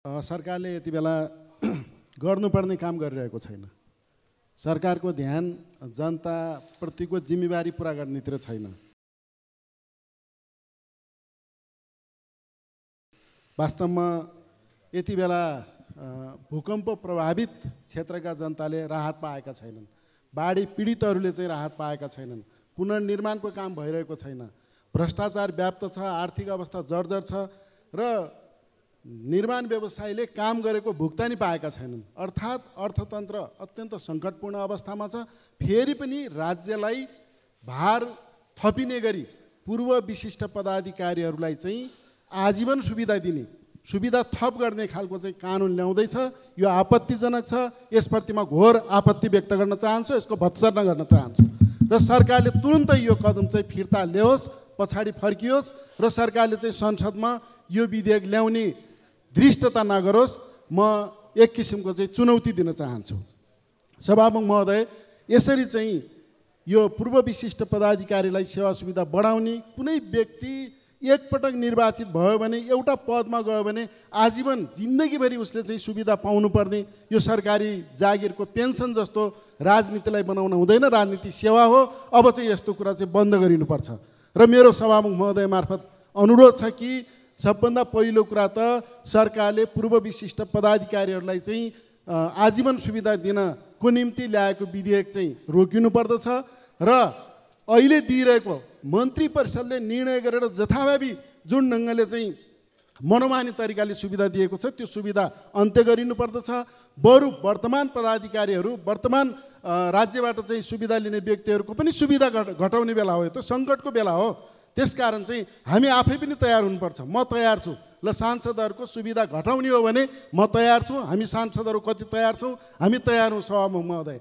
सरकारले यति बेला गर्नुपर्ने काम गरिरहेको छैन। सरकारको ध्यान जनताप्रतिको जिम्मेवारी पुरा गर्नेतिर छैन। वास्तवमा यति बेला भूकम्प प्रभावित क्षेत्रका जनताले राहत पाएका छैनन्। बाढी पीडितहरूले चाहिँ राहत पाएका छैनन्। पुनर्निर्माणको काम भइरहेको छैन। भ्रष्टाचार व्याप्त छ, आर्थिक अवस्था जर्जर छ र निर्माण व्यवसायीले काम गरेको भुक्तानी पाएका छैनन्। अर्थात् अर्थतन्त्र अत्यन्त सङ्कटपूर्ण अवस्थामा छ। फेरि पनि राज्यलाई भार थपिने गरी पूर्व विशिष्ट पदाधिकारीहरूलाई चाहिँ आजीवन सुविधा दिने, सुविधा थप गर्ने खालको चाहिँ कानुन ल्याउँदैछ। यो आपत्तिजनक छ। यसप्रति म घोर आपत्ति व्यक्त गर्न चाहन्छु, यसको भत्सना गर्न चाहन्छु र सरकारले तुरुन्तै यो कदम चाहिँ फिर्ता ल्याओस्, पछाडि फर्कियोस् र सरकारले चाहिँ संसदमा यो विधेयक ल्याउने दृष्टता नगरोस्। म एक किसिमको चाहिँ चुनौती दिन चाहन्छु। सभामुख महोदय, यसरी चाहिँ यो पूर्व विशिष्ट पदाधिकारीलाई सेवा सुविधा बढाउने, कुनै व्यक्ति एकपटक निर्वाचित भयो भने एउटा पदमा गयो भने आजीवन जिन्दगीभरि उसले चाहिँ सुविधा पाउनुपर्ने यो सरकारी जागिरको पेन्सन जस्तो राजनीतिलाई बनाउन हुँदैन। राजनीति सेवा हो। अब चाहिँ यस्तो कुरा चाहिँ बन्द गरिनुपर्छ र मेरो सभामुख महोदय मार्फत अनुरोध छ कि सबभन्दा पहिलो कुरा त सरकारले पूर्व विशिष्ट पदाधिकारीहरूलाई चाहिँ आजीवन सुविधा दिनको निम्ति ल्याएको विधेयक चाहिँ रोकिनु पर्दछ र अहिले दिइरहेको मन्त्री परिषदले निर्णय गरेर जथाभावी जुन ढङ्गले चाहिँ मनोमानी तरिकाले सुविधा दिएको छ त्यो सुविधा अन्त्य गरिनु पर्दछ। बरु वर्तमान पदाधिकारीहरू, वर्तमान राज्यबाट चाहिँ सुविधा लिने व्यक्तिहरूको पनि सुविधा घटाउने बेला हो। यो त सङ्कटको बेला हो। त्यसकारण चाहिँ हामी आफै पनि तयार हुनुपर्छ। म तयार छु। ल, सांसदहरूको सुविधा घटाउने हो भने म तयार छु। हामी सांसदहरू कति तयार छौँ? हामी तयार हौँ सभामुख महोदय।